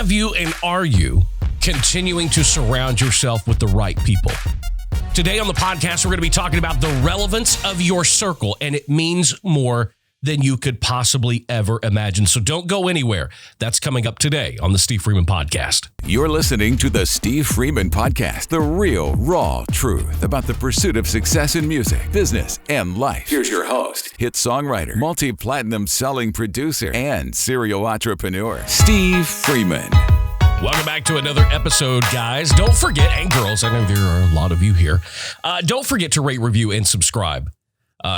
Have you and are you continuing to surround yourself with the right people? Today on the podcast, we're going to be talking about the relevance of your circle, and it means more than you could possibly ever imagine. So don't go anywhere. That's coming up today on the Steve Freeman Podcast. You're listening to the Steve Freeman Podcast, the real, raw truth about the pursuit of success in music, business, and life. Here's your host, hit songwriter, multi-platinum selling producer, and serial entrepreneur, Steve Freeman. Welcome back to another episode, guys. Don't forget, and girls, I know there are a lot of you here. Don't forget to rate, review, and subscribe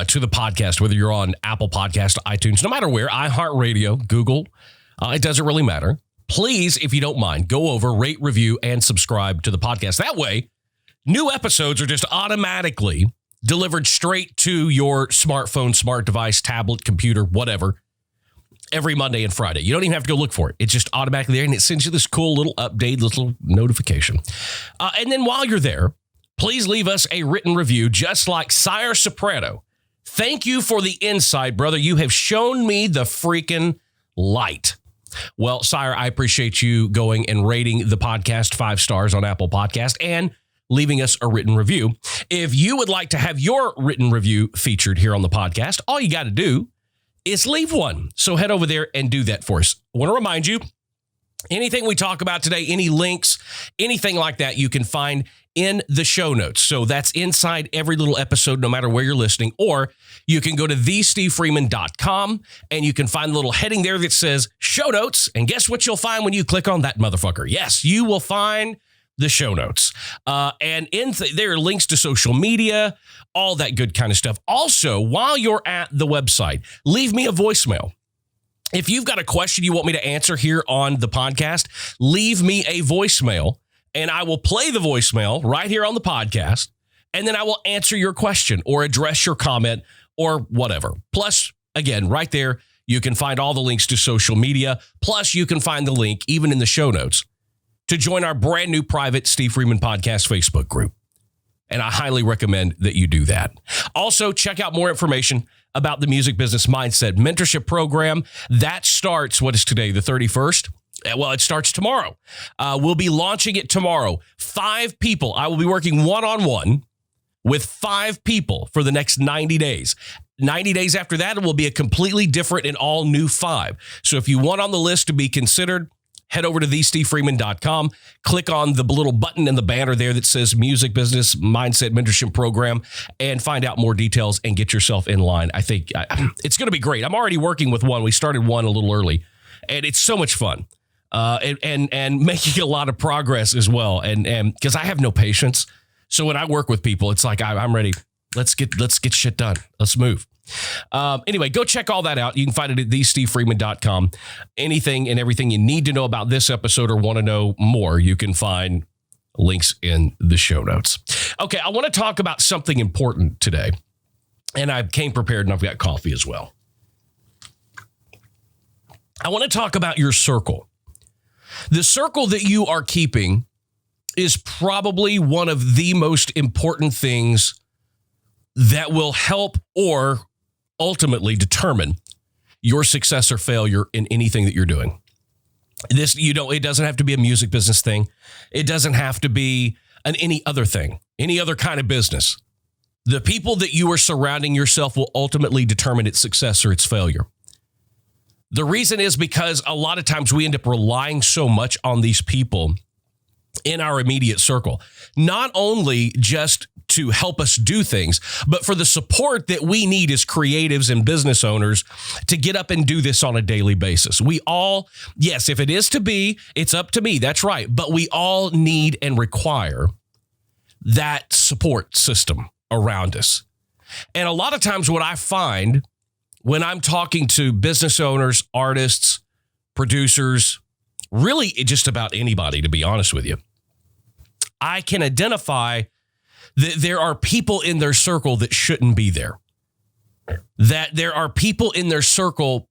to the podcast, whether you're on Apple Podcast, iTunes, no matter where, iHeart Radio, Google, it doesn't really matter. Please, if you don't mind, go over, rate, review, and subscribe to the podcast. That way, new episodes are just automatically delivered straight to your smartphone, smart device, tablet, computer, whatever, every Monday and Friday. You don't even have to go look for it. It's just automatically there, and it sends you this cool little update, little notification. And then while you're there, please leave us a written review, just like Sire Soprano. Thank you for the insight, brother. You have shown me the freaking light. Well, Sire, I appreciate you going and rating the podcast 5 stars on Apple Podcast and leaving us a written review. If you would like to have your written review featured here on the podcast, all you got to do is leave one. So head over there and do that for us. I want to remind you, anything we talk about today, any links, anything like that, you can find in the show notes. So that's inside every little episode, no matter where you're listening, or you can go to thestevefreeman.com and you can find a little heading there that says show notes. And guess what you'll find when you click on that motherfucker? Yes, you will find the show notes. And there are links to social media, all that good kind of stuff. Also, while you're at the website, leave me a voicemail. If you've got a question you want me to answer here on the podcast, leave me a voicemail and I will play the voicemail right here on the podcast. And then I will answer your question or address your comment or whatever. Plus, again, right there, you can find all the links to social media. Plus, you can find the link, even in the show notes, to join our brand new private Steve Freeman Podcast Facebook group. And I highly recommend that you do that. Also, check out more information about the Music Business Mindset Mentorship Program. That starts, what is today, the 31st? Well, it starts tomorrow. We'll be launching it tomorrow. 5 people. I will be working one-on-one with 5 people for the next 90 days. 90 days after that, it will be a completely different and all new 5. So if you want on the list to be considered, head over to thestevefreeman.com, click on the little button in the banner there that says Music Business Mindset Mentorship Program, and find out more details and get yourself in line. I think it's going to be great. I'm already working with one. We started one a little early, and it's so much fun. And making a lot of progress as well. And because I have no patience. So when I work with people, it's like, I'm ready. Let's get shit done. Let's move. Anyway, go check all that out. You can find it at thestevefreeman.com. Anything and everything you need to know about this episode or want to know more, you can find links in the show notes. Okay, I want to talk about something important today. And I came prepared and I've got coffee as well. I want to talk about your circle. The circle that you are keeping is probably one of the most important things that will help or ultimately determine your success or failure in anything that you're doing. It doesn't have to be a music business thing. It doesn't have to be any other thing, any other kind of business. The people that you are surrounding yourself will ultimately determine its success or its failure. The reason is because a lot of times we end up relying so much on these people in our immediate circle, not only just to help us do things, but for the support that we need as creatives and business owners to get up and do this on a daily basis. We all, yes, if it is to be, it's up to me. That's right. But we all need and require that support system around us. And a lot of times what I find when I'm talking to business owners, artists, producers, really just about anybody, to be honest with you, I can identify that there are people in their circle that shouldn't be there. That there are people in their circle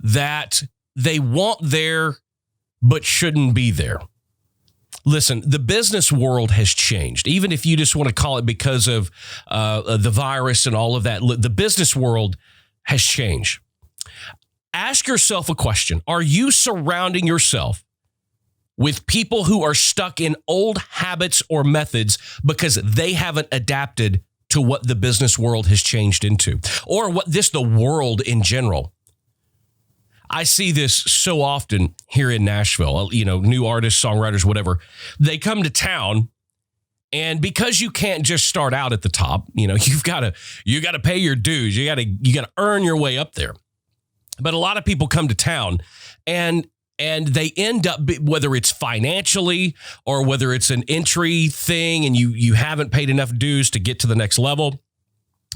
that they want there, but shouldn't be there. Listen, the business world has changed. Even if you just want to call it because of the virus and all of that, the business world has changed. Ask yourself a question. Are you surrounding yourself with people who are stuck in old habits or methods because they haven't adapted to what the business world has changed into, or the world in general. I see this so often here in Nashville, new artists, songwriters, whatever. They come to town, and because you can't just start out at the top, you got to pay your dues. You got to earn your way up there. But a lot of people come to town and they end up, whether it's financially or whether it's an entry thing and you haven't paid enough dues to get to the next level,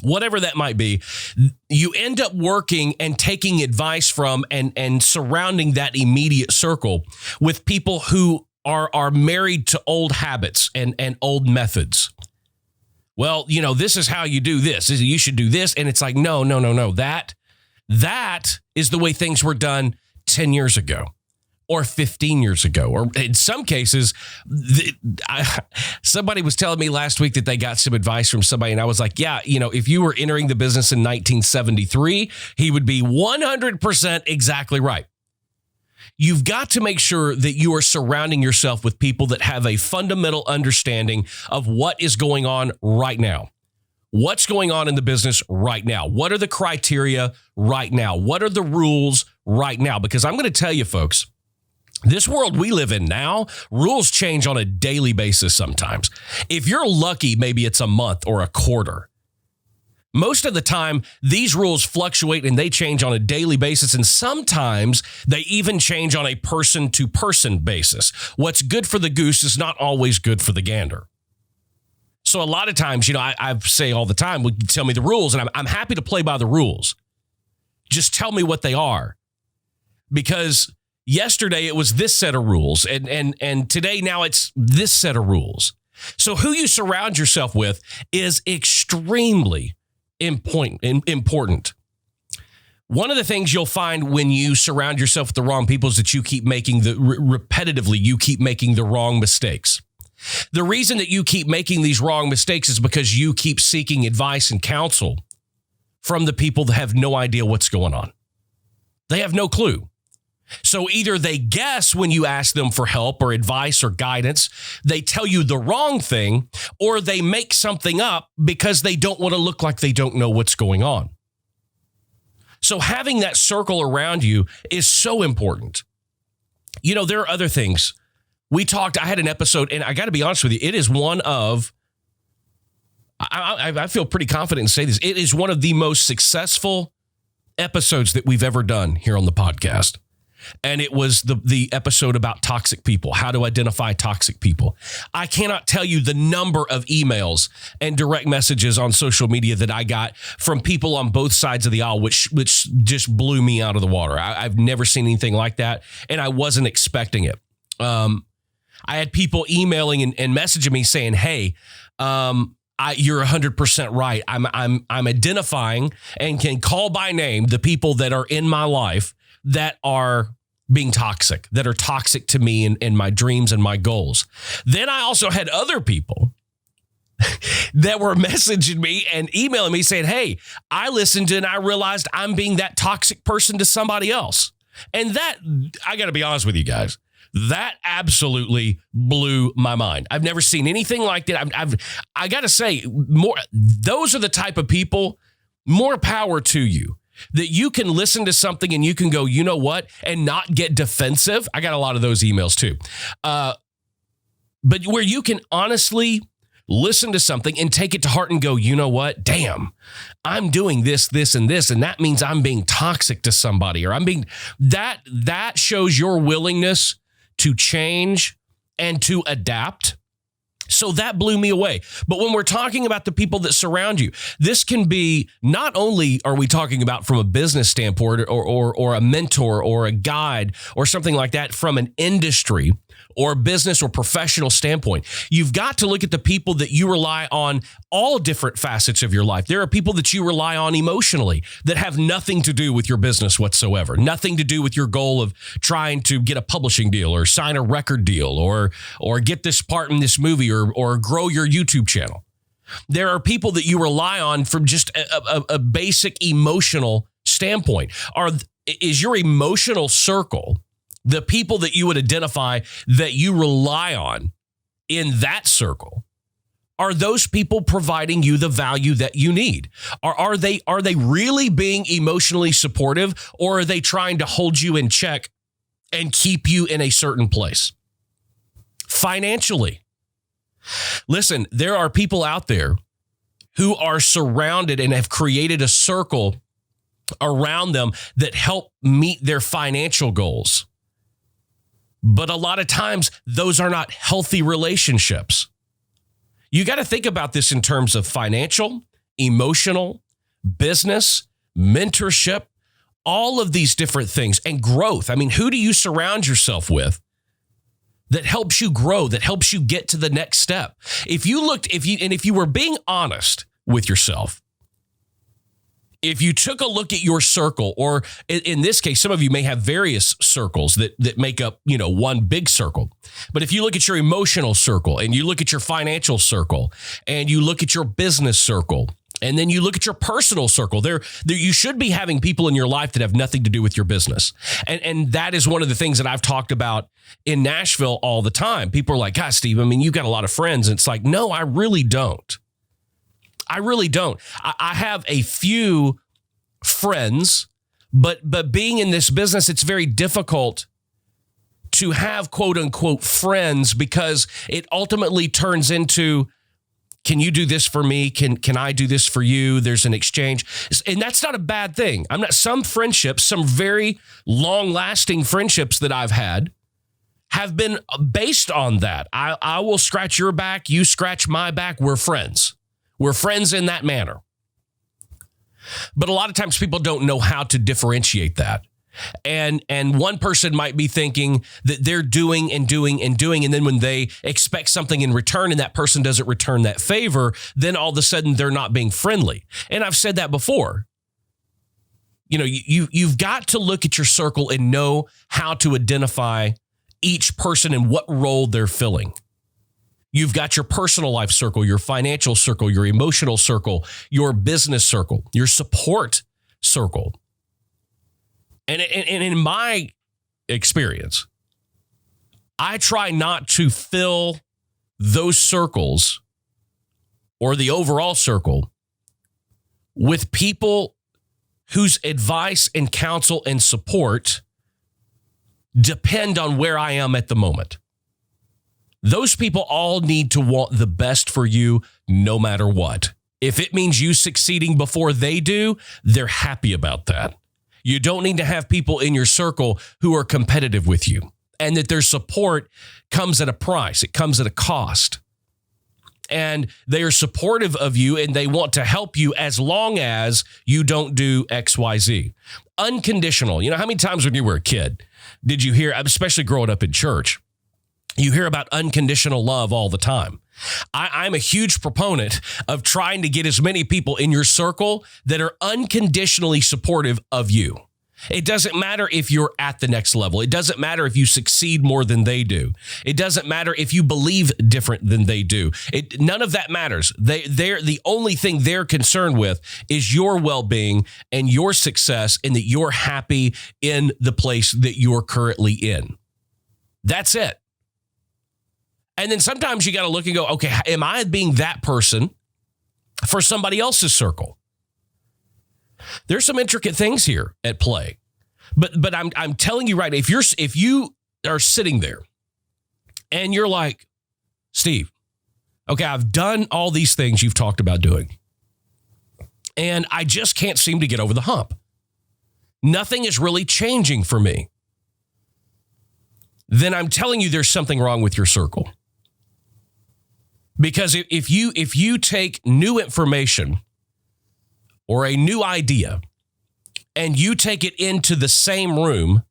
whatever that might be, you end up working and taking advice from and surrounding that immediate circle with people who are married to old habits and old methods. Well, this is how you do this. You should do this. And it's like, no. That is the way things were done 10 years ago or 15 years ago. Or in some cases, somebody was telling me last week that they got some advice from somebody. And I was like, yeah, if you were entering the business in 1973, he would be 100% exactly right. You've got to make sure that you are surrounding yourself with people that have a fundamental understanding of what is going on right now. What's going on in the business right now? What are the criteria right now? What are the rules right now? Because I'm going to tell you, folks, this world we live in now, rules change on a daily basis sometimes. If you're lucky, maybe it's a month or a quarter. Most of the time, these rules fluctuate and they change on a daily basis. And sometimes they even change on a person-to-person basis. What's good for the goose is not always good for the gander. So a lot of times, I say all the time, well, tell me the rules, and I'm happy to play by the rules. Just tell me what they are. Because yesterday it was this set of rules, and today now it's this set of rules. So who you surround yourself with is extremely important. One of the things you'll find when you surround yourself with the wrong people is that you keep making repetitively, you keep making the wrong mistakes. The reason that you keep making these wrong mistakes is because you keep seeking advice and counsel from the people that have no idea what's going on. They have no clue. So either they guess when you ask them for help or advice or guidance, they tell you the wrong thing, or they make something up because they don't want to look like they don't know what's going on. So having that circle around you is so important. There are other things. I had an episode, and I got to be honest with you, it is one of, I feel pretty confident in saying this, it is one of the most successful episodes that we've ever done here on the podcast. And it was the episode about toxic people, how to identify toxic people. I cannot tell you the number of emails and direct messages on social media that I got from people on both sides of the aisle, which just blew me out of the water. I've never seen anything like that, and I wasn't expecting it. I had people emailing and messaging me saying, hey, you're 100% right. I'm identifying and can call by name the people that are in my life that are being toxic, that are toxic to me and my dreams and my goals. Then I also had other people that were messaging me and emailing me saying, hey, I listened and I realized I'm being that toxic person to somebody else. And that, I got to be honest with you guys, that absolutely blew my mind. I've never seen anything like that. I got to say, those are the type of people, more power to you, that you can listen to something and you can go, you know what, and not get defensive. I got a lot of those emails too. But where you can honestly listen to something and take it to heart and go, you know what, damn, I'm doing this, and this, and that means I'm being toxic to somebody, or that shows your willingness to change and to adapt. So that blew me away. But when we're talking about the people that surround you, this can be, not only are we talking about from a business standpoint or a mentor or a guide or something like that from an industry or business or professional standpoint. You've got to look at the people that you rely on, all different facets of your life. There are people that you rely on emotionally that have nothing to do with your business whatsoever, nothing to do with your goal of trying to get a publishing deal or sign a record deal or get this part in this movie or grow your YouTube channel. There are people that you rely on from just a basic emotional standpoint. Is your emotional circle the people that you would identify that you rely on in that circle, are those people providing you the value that you need? Are they really being emotionally supportive, or are they trying to hold you in check and keep you in a certain place? Financially, listen, there are people out there who are surrounded and have created a circle around them that help meet their financial goals. But a lot of times, those are not healthy relationships. You got to think about this in terms of financial, emotional, business, mentorship, all of these different things, and growth. I mean, who do you surround yourself with that helps you grow, that helps you get to the next step? If you were being honest with yourself, if you took a look at your circle, or in this case, some of you may have various circles that make up, one big circle. But if you look at your emotional circle, and you look at your financial circle, and you look at your business circle, and then you look at your personal circle, there you should be having people in your life that have nothing to do with your business. And that is one of the things that I've talked about in Nashville all the time. People are like, "God, Steve, I mean, you've got a lot of friends." And it's like, no, I really don't. I really don't. I have a few friends, but being in this business, it's very difficult to have quote unquote friends, because it ultimately turns into, can you do this for me? Can I do this for you? There's an exchange. And that's not a bad thing. Some friendships, some very long lasting friendships that I've had have been based on that. I will scratch your back. You scratch my back. We're friends. We're friends in that manner. But a lot of times people don't know how to differentiate that. And one person might be thinking that they're doing and doing and doing. And then when they expect something in return and that person doesn't return that favor, then all of a sudden they're not being friendly. And I've said that before. You've got to look at your circle and know how to identify each person and what role they're filling. You've got your personal life circle, your financial circle, your emotional circle, your business circle, your support circle. And in my experience, I try not to fill those circles or the overall circle with people whose advice and counsel and support depend on where I am at the moment. Those people all need to want the best for you no matter what. If it means you succeeding before they do, they're happy about that. You don't need to have people in your circle who are competitive with you, and that their support comes at a price. It comes at a cost. And they are supportive of you and they want to help you as long as you don't do X, Y, Z. Unconditional. How many times when you were a kid did you hear, especially growing up in church, you hear about unconditional love all the time? I'm a huge proponent of trying to get as many people in your circle that are unconditionally supportive of you. It doesn't matter if you're at the next level. It doesn't matter if you succeed more than they do. It doesn't matter if you believe different than they do. None of that matters. They're the only thing they're concerned with is your well-being and your success, and that you're happy in the place that you're currently in. That's it. And then sometimes you got to look and go, okay, am I being that person for somebody else's circle? There's some intricate things here at play. But I'm telling you right now, if you are sitting there and you're like, Steve, okay, I've done all these things you've talked about doing, and I just can't seem to get over the hump. Nothing is really changing for me. Then I'm telling you there's something wrong with your circle. Because if you take new information or a new idea and you take it into the same room,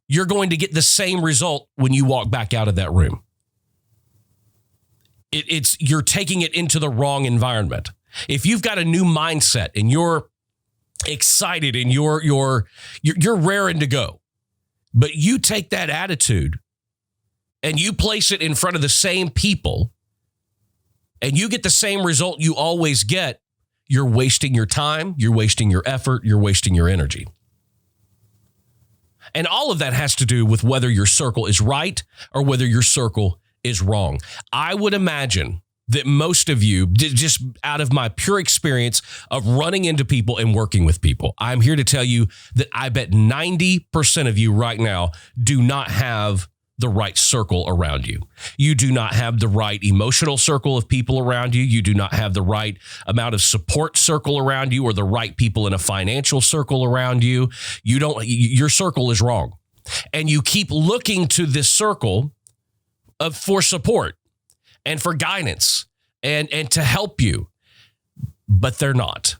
you're going to get the same result when you walk back out of that room. You're taking it into the wrong environment. If you've got a new mindset and you're excited and you're raring to go, but you take that attitude and you place it in front of the same people and you get the same result you always get, you're wasting your time, you're wasting your effort, you're wasting your energy. And all of that has to do with whether your circle is right or whether your circle is wrong. I would imagine that most of you, just out of my pure experience of running into people and working with people, I'm here to tell you that I bet 90% of you right now do not have the right circle around you. You do not have the right emotional circle of people around you. You do not have the right amount of support circle around you or the right people in a financial circle around you. Your circle is wrong. And you keep looking to this circle for support and for guidance and to help you, but they're not.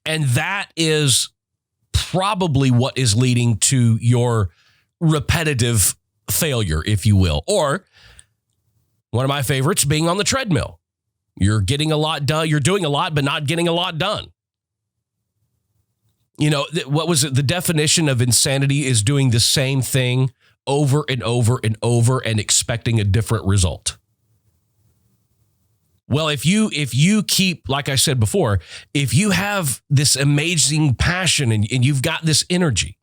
And that is probably what is leading to your repetitive failure, if you will, or one of my favorites, being on the treadmill. You're getting a lot done. You're doing a lot, but not getting a lot done. You know, what was it? The definition of insanity is doing the same thing over and over and over and expecting a different result. Well, if you keep, like I said before, if you have this amazing passion and you've got this energy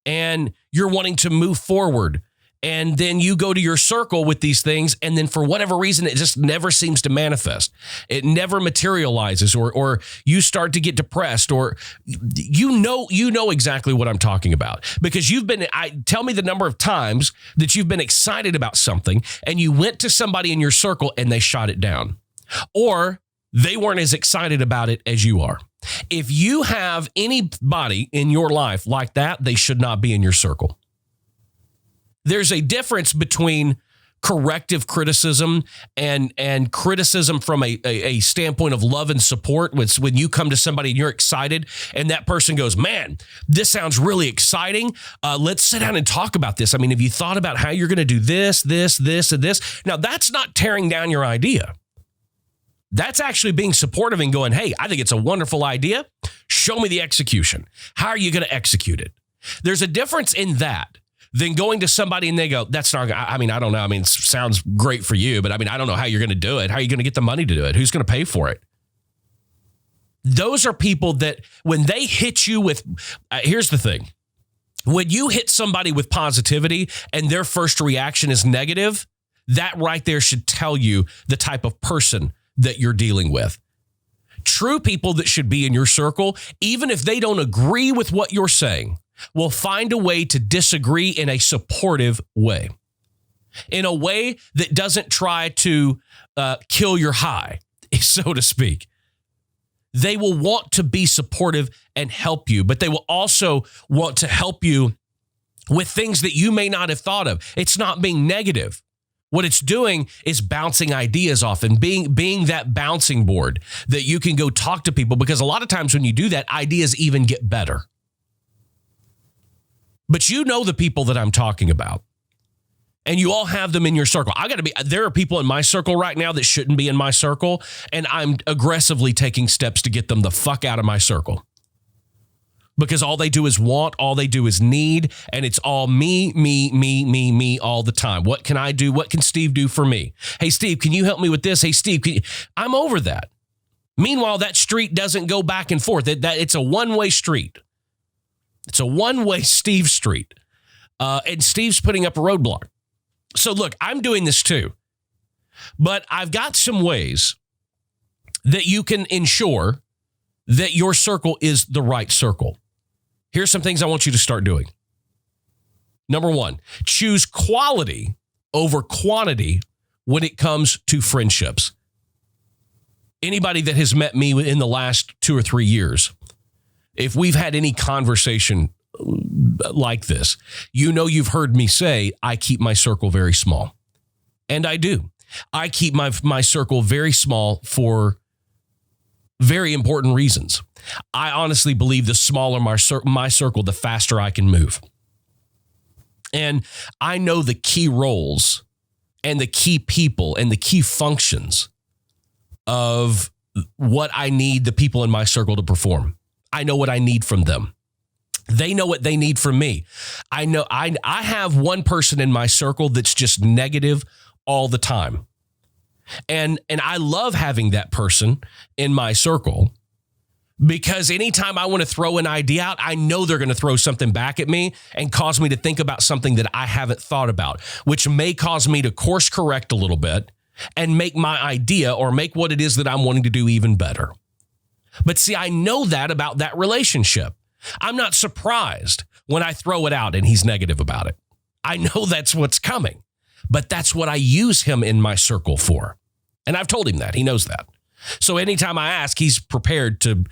and you're wanting to move forward, and then you go to your circle with these things, and then for whatever reason, it just never seems to manifest. It never materializes, or you start to get depressed, or you know exactly what I'm talking about, because tell me the number of times that you've been excited about something and you went to somebody in your circle and they shot it down, or they weren't as excited about it as you are. If you have anybody in your life like that, they should not be in your circle. There's a difference between corrective criticism and criticism from a standpoint of love and support. When you come to somebody and you're excited and that person goes, man, this sounds really exciting. Let's sit down and talk about this. I mean, have you thought about how you're going to do this, this, this, and this? Now, that's not tearing down your idea. That's actually being supportive and going, hey, I think it's a wonderful idea. Show me the execution. How are you going to execute it? There's a difference in that than going to somebody and they go, that's not, I don't know. I mean, it sounds great for you, but I don't know how you're going to do it. How are you going to get the money to do it? Who's going to pay for it? Those are people that when they hit you with, here's the thing. When you hit somebody with positivity and their first reaction is negative, that right there should tell you the type of person that you're dealing with. True people that should be in your circle, even if they don't agree with what you're saying, will find a way to disagree in a supportive way, in a way that doesn't try to kill your high, so to speak. They will want to be supportive and help you, but they will also want to help you with things that you may not have thought of. It's not being negative. What it's doing is bouncing ideas off and being that bouncing board that you can go talk to people, because a lot of times when you do that, ideas even get better. But you know the people that I'm talking about, and you all have them in your circle. There are people in my circle right now that shouldn't be in my circle, and I'm aggressively taking steps to get them the fuck out of my circle. Because all they do is want, all they do is need, and it's all me all the time. What can I do? What can Steve do for me? Hey, Steve, can you help me with this? Hey, Steve, I'm over that. Meanwhile, that street doesn't go back and forth. It's a one-way street. It's a one-way Steve street. And Steve's putting up a roadblock. So look, I'm doing this too. But I've got some ways that you can ensure that your circle is the right circle. Here's some things I want you to start doing. Number one, choose quality over quantity when it comes to friendships. Anybody that has met me in the last 2 or 3 years, if we've had any conversation like this, you know you've heard me say, I keep my circle very small. And I do. I keep my circle very small for very important reasons. I honestly believe the smaller my circle, the faster I can move. And I know the key roles and the key people and the key functions of what I need the people in my circle to perform. I know what I need from them. They know what they need from me. I know I have one person in my circle that's just negative all the time. And I love having that person in my circle Because anytime I want to throw an idea out, I know they're going to throw something back at me and cause me to think about something that I haven't thought about, which may cause me to course correct a little bit and make my idea or make what it is that I'm wanting to do even better. But see, I know that about that relationship. I'm not surprised when I throw it out and he's negative about it. I know that's what's coming, but that's what I use him in my circle for. And I've told him that. He knows that. So anytime I ask, he's prepared to,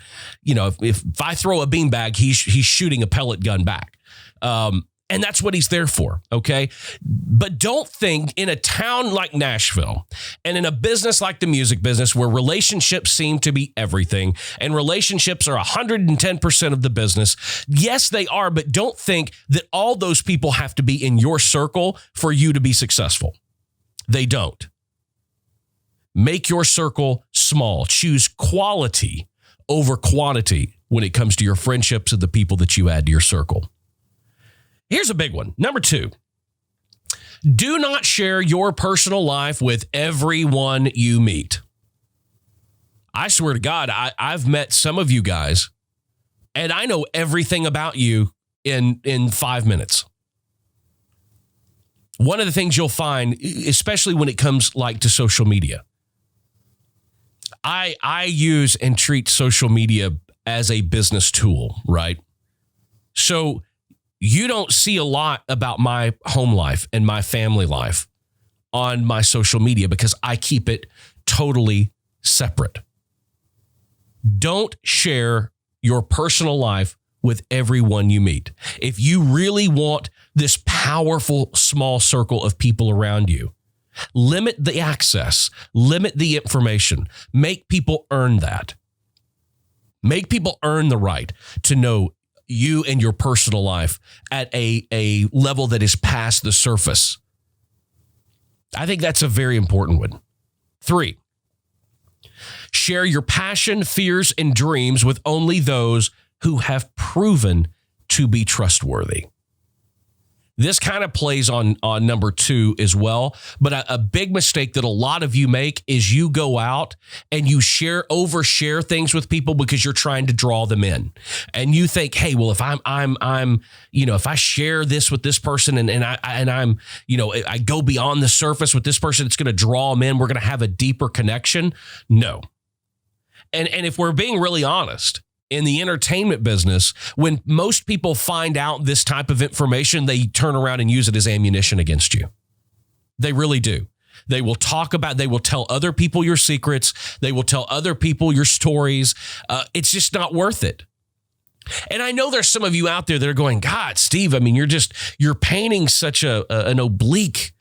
if I throw a beanbag, he's shooting a pellet gun back. And that's what he's there for, okay? But don't think in a town like Nashville and in a business like the music business where relationships seem to be everything and relationships are 110% of the business. Yes, they are, but don't think that all those people have to be in your circle for you to be successful. They don't. Make your circle small. Choose quality over quantity when it comes to your friendships and the people that you add to your circle. Here's a big one. Number 2, do not share your personal life with everyone you meet. I swear to God, I've met some of you guys, and I know everything about you in 5 minutes. One of the things you'll find, especially when it comes like to social media, I use and treat social media as a business tool, right? So you don't see a lot about my home life and my family life on my social media because I keep it totally separate. Don't share your personal life with everyone you meet. If you really want this powerful small circle of people around you, limit the access, limit the information, make people earn that. Make people earn the right to know you and your personal life at a level that is past the surface. I think that's a very important one. 3, share your passion, fears, and dreams with only those who have proven to be trustworthy. This kind of plays on number 2 as well. But a big mistake that a lot of you make is you go out and you overshare things with people because you're trying to draw them in. And you think, hey, well, if if I share this with this person and I go beyond the surface with this person, it's going to draw them in. We're going to have a deeper connection. No. And if we're being really honest, in the entertainment business, when most people find out this type of information, they turn around and use it as ammunition against you. They really do. They will tell other people your secrets. They will tell other people your stories. It's just not worth it. And I know there's some of you out there that are going, God, Steve, I mean, you're painting such an oblique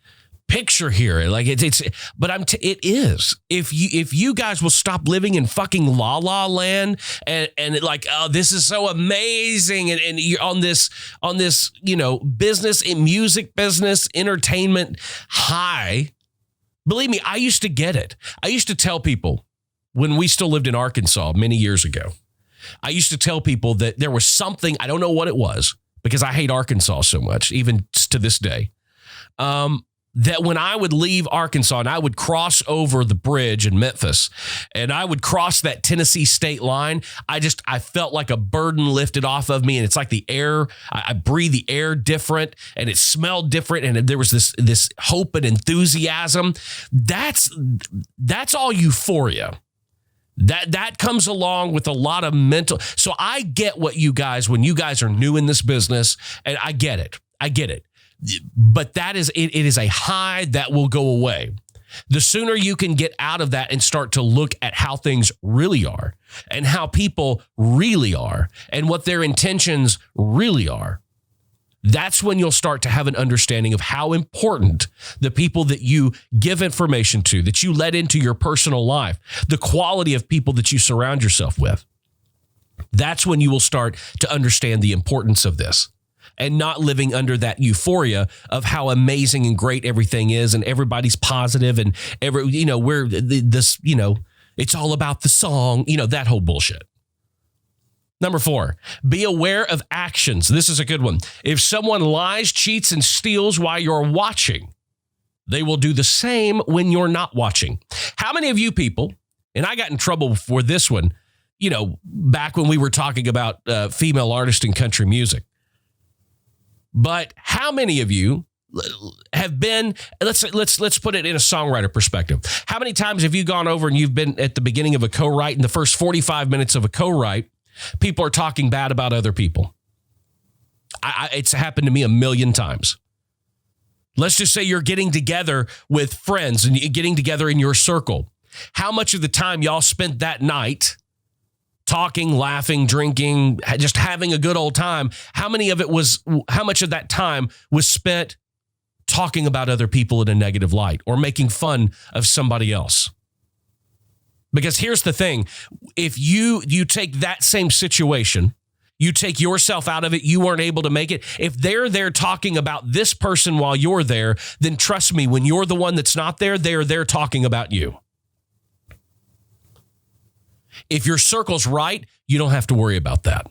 picture here. Like it is. If you guys will stop living in fucking la la land and like, oh, this is so amazing. And you're on this, business and music business, entertainment high. Believe me, I used to get it. I used to tell people when we still lived in Arkansas many years ago, I used to tell people that there was something, I don't know what it was because I hate Arkansas so much, even to this day. That when I would leave Arkansas and I would cross over the bridge in Memphis and I would cross that Tennessee state line, I felt like a burden lifted off of me. And it's like the air, I breathe the air different and it smelled different. And there was this hope and enthusiasm. That's all euphoria. That comes along with a lot of mental. So I get what you guys, when you guys are new in this business, and I get it. But it is a high that will go away. The sooner you can get out of that and start to look at how things really are and how people really are and what their intentions really are, that's when you'll start to have an understanding of how important the people that you give information to, that you let into your personal life, the quality of people that you surround yourself with. That's when you will start to understand the importance of this. And not living under that euphoria of how amazing and great everything is and everybody's positive and it's all about the song, that whole bullshit. Number 4, be aware of actions. This is a good one. If someone lies, cheats, and steals while you're watching, they will do the same when you're not watching. How many of you people, and I got in trouble for this one, back when we were talking about female artists in country music. But how many of you have been, let's put it in a songwriter perspective. How many times have you gone over and you've been at the beginning of a co-write, in the first 45 minutes of a co-write, people are talking bad about other people? It's happened to me a million times. Let's just say you're getting together with friends and getting together in your circle. How much of the time y'all spent that night talking, laughing, drinking, just having a good old time? How much of that time was spent talking about other people in a negative light or making fun of somebody else? Because here's the thing. If you take that same situation, you take yourself out of it, you weren't able to make it. If they're there talking about this person while you're there, then trust me, when you're the one that's not there, they're there talking about you. If your circle's right, you don't have to worry about that.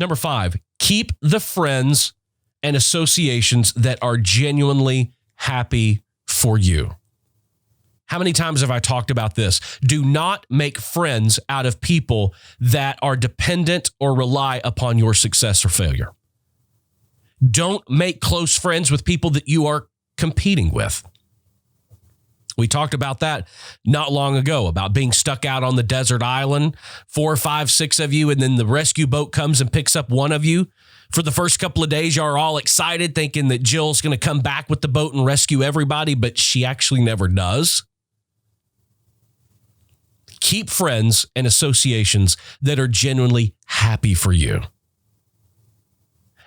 Number 5, keep the friends and associations that are genuinely happy for you. How many times have I talked about this? Do not make friends out of people that are dependent or rely upon your success or failure. Don't make close friends with people that you are competing with. We talked about that not long ago, about being stuck out on the desert island, 4, 5, 6 of you, and then the rescue boat comes and picks up one of you. For the first couple of days, you're all excited, thinking that Jill's going to come back with the boat and rescue everybody, but she actually never does. Keep friends and associations that are genuinely happy for you.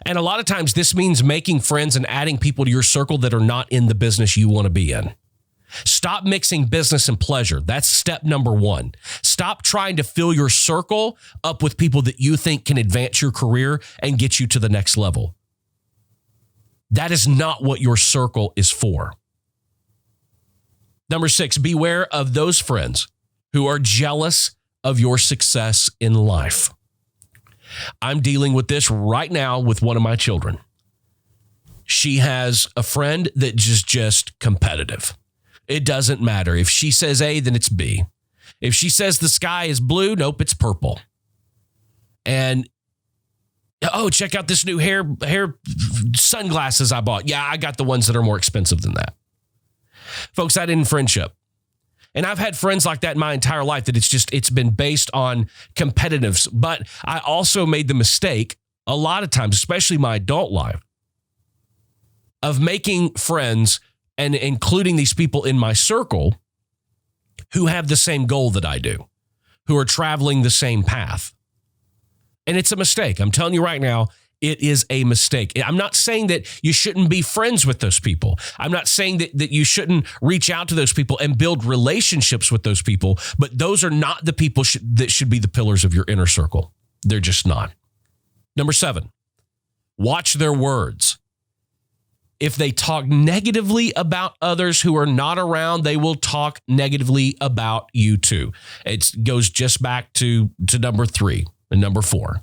And a lot of times this means making friends and adding people to your circle that are not in the business you want to be in. Stop mixing business and pleasure. That's step number 1. Stop trying to fill your circle up with people that you think can advance your career and get you to the next level. That is not what your circle is for. Number 6, beware of those friends who are jealous of your success in life. I'm dealing with this right now with one of my children. She has a friend that is just competitive. It doesn't matter. If she says A, then it's B. If she says the sky is blue, nope, it's purple. And, oh, check out this new hair sunglasses I bought. Yeah, I got the ones that are more expensive than that. Folks, that isn't friendship. And I've had friends like that in my entire life, that it's been based on competitiveness. But I also made the mistake a lot of times, especially my adult life, of making friends and including these people in my circle who have the same goal that I do, who are traveling the same path. And it's a mistake. I'm telling you right now, it is a mistake. I'm not saying that you shouldn't be friends with those people. I'm not saying that you shouldn't reach out to those people and build relationships with those people, but those are not the people that should be the pillars of your inner circle. They're just not. Number 7, watch their words. If they talk negatively about others who are not around, they will talk negatively about you too. It goes just back to number 3 and number 4.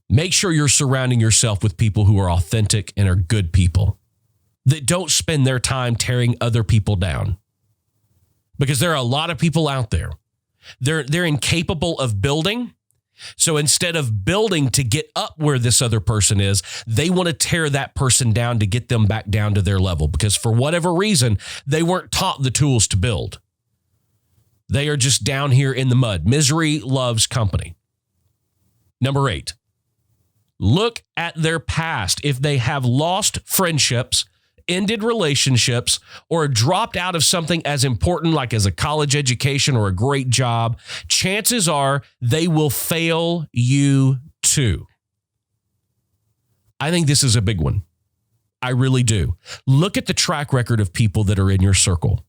Make sure you're surrounding yourself with people who are authentic and are good people, that don't spend their time tearing other people down. Because there are a lot of people out there. They're incapable of building. So instead of building to get up where this other person is, they want to tear that person down to get them back down to their level. Because for whatever reason, they weren't taught the tools to build. They are just down here in the mud. Misery loves company. Number 8. Look at their past. If they have lost friendships, ended relationships, or dropped out of something as important like as a college education or a great job, chances are they will fail you too. I think this is a big one. I really do. Look at the track record of people that are in your circle.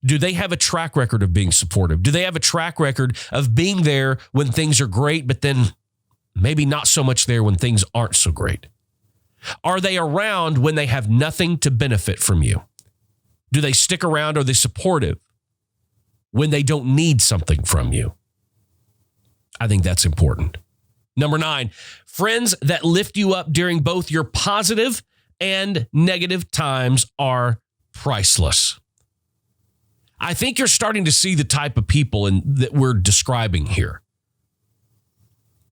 Do they have a track record of being supportive? Do they have a track record of being there when things are great, but then maybe not so much there when things aren't so great? Are they around when they have nothing to benefit from you? Do they stick around? Are they supportive when they don't need something from you? I think that's important. Number 9, friends that lift you up during both your positive and negative times are priceless. I think you're starting to see the type of people that we're describing here.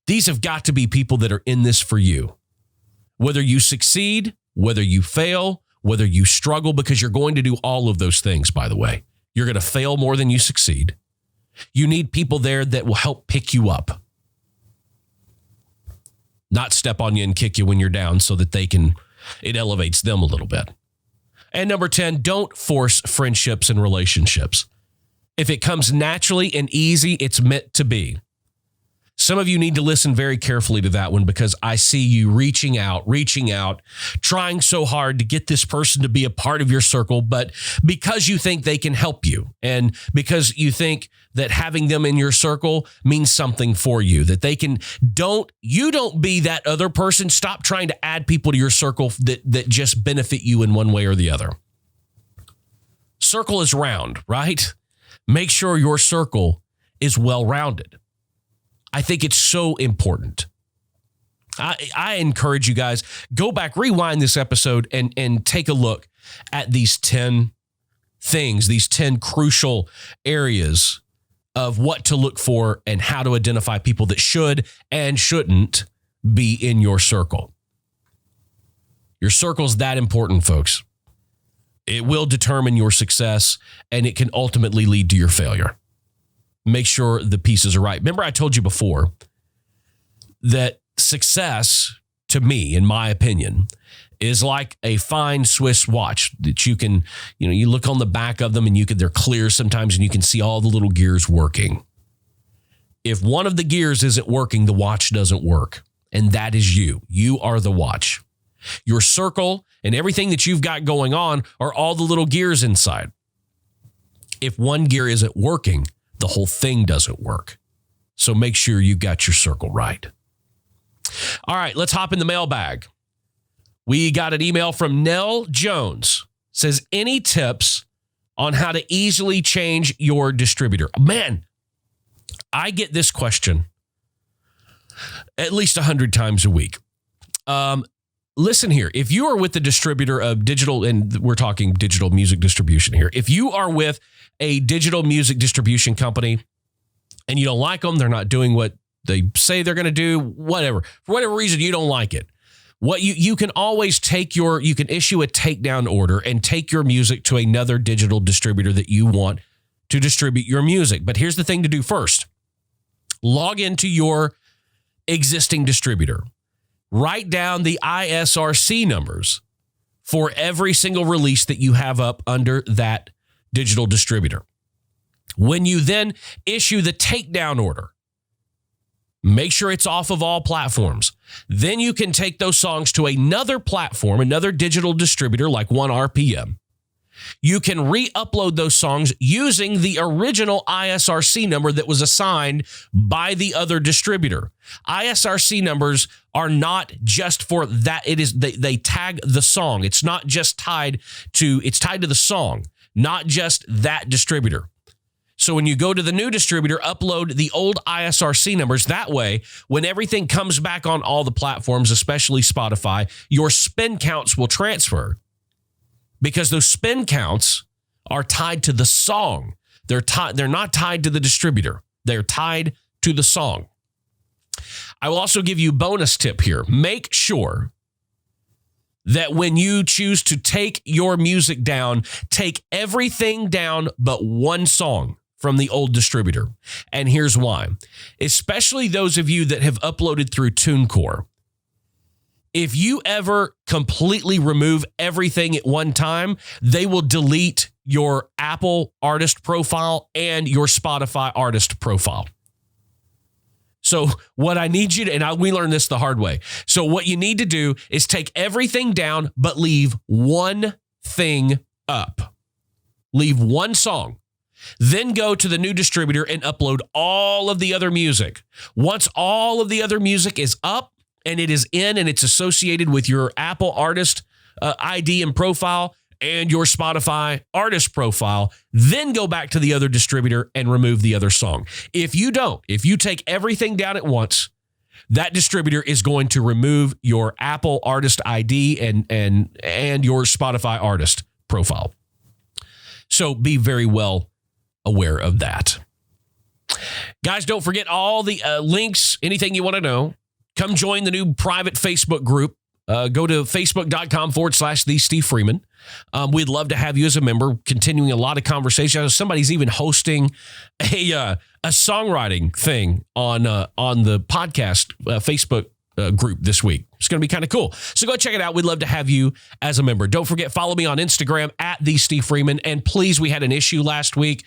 These have got to be people that are in this for you. Whether you succeed, whether you fail, whether you struggle, because you're going to do all of those things, by the way. You're going to fail more than you succeed. You need people there that will help pick you up. Not step on you and kick you when you're down so that it elevates them a little bit. And number 10, don't force friendships and relationships. If it comes naturally and easy, it's meant to be. Some of you need to listen very carefully to that one, because I see you reaching out, trying so hard to get this person to be a part of your circle, but because you think they can help you and because you think that having them in your circle means something for you, that they can, you don't be that other person. Stop trying to add people to your circle that just benefit you in one way or the other. Circle is round, right? Make sure your circle is well-rounded. I think it's so important. I encourage you guys, go back, rewind this episode and take a look at these 10 things, these 10 crucial areas of what to look for and how to identify people that should and shouldn't be in your circle. Your circle's that important, folks. It will determine your success, and it can ultimately lead to your failure. Make sure the pieces are right. Remember, I told you before that success, to me, in my opinion, is like a fine Swiss watch that you can, you look on the back of them and they're clear sometimes and you can see all the little gears working. If one of the gears isn't working, the watch doesn't work. And that is you. You are the watch. Your circle and everything that you've got going on are all the little gears inside. If one gear isn't working, the whole thing doesn't work. So make sure you've got your circle right. All right, let's hop in the mailbag. We got an email from Nell Jones. Says, any tips on how to easily change your distributor? Man, I get this question at least 100 times a week. Listen here, if you are with the distributor of digital, and we're talking digital music distribution here, if you are with a digital music distribution company and you don't like them, they're not doing what they say they're going to do, whatever, for whatever reason you don't like it, what you can always you can issue a takedown order and take your music to another digital distributor that you want to distribute your music. But here's the thing to do first. Log into your existing distributor. Write down the ISRC numbers for every single release that you have up under that digital distributor. When you then issue the takedown order, make sure it's off of all platforms. Then you can take those songs to another platform, another digital distributor like 1RPM. You can re-upload those songs using the original ISRC number that was assigned by the other distributor. ISRC numbers are not just for that. It is they tag the song. It's not just tied to the song, not just that distributor. So when you go to the new distributor, upload the old ISRC numbers. That way, when everything comes back on all the platforms, especially Spotify, your spin counts will transfer. Because those spin counts are tied to the song. They're not tied to the distributor. They're tied to the song. I will also give you a bonus tip here. Make sure that when you choose to take your music down, take everything down but one song from the old distributor. And here's why. Especially those of you that have uploaded through TuneCore. If you ever completely remove everything at one time, they will delete your Apple artist profile and your Spotify artist profile. So what I need you to, we learned this the hard way. So what you need to do is take everything down, but leave one thing up. Leave one song. Then go to the new distributor and upload all of the other music. Once all of the other music is up, and it is in and it's associated with your Apple artist ID and profile and your Spotify artist profile, then go back to the other distributor and remove the other song. If you take everything down at once, that distributor is going to remove your Apple artist ID and your Spotify artist profile. So be very well aware of that. Guys, don't forget all the links, anything you want to know. Come join the new private Facebook group. Go to facebook.com/The Steve Freeman. We'd love to have you as a member, continuing a lot of conversation. Somebody's even hosting a songwriting thing on the podcast Facebook group this week. It's going to be kind of cool. So go check it out. We'd love to have you as a member. Don't forget, follow me on Instagram @The Steve Freeman. And please, we had an issue last week.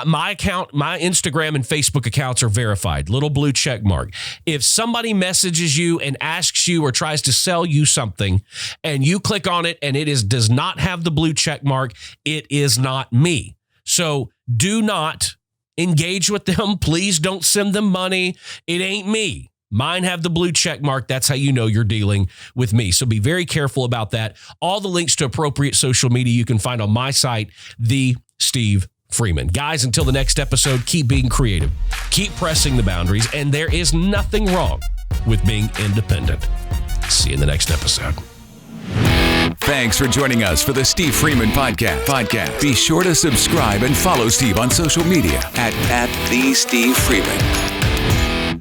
My account, my Instagram and Facebook accounts are verified. Little blue check mark. If somebody messages you and asks you or tries to sell you something and you click on it and it does not have the blue check mark, it is not me. So do not engage with them. Please don't send them money. It ain't me. Mine have the blue check mark. That's how you know you're dealing with me. So be very careful about that. All the links to appropriate social media you can find on my site, The Steve Freeman. Guys, until the next episode, keep being creative, keep pressing the boundaries, and there is nothing wrong with being independent. See you in the next episode. Thanks for joining us for the Steve Freeman Podcast. Be sure to subscribe and follow Steve on social media at The Steve Freeman.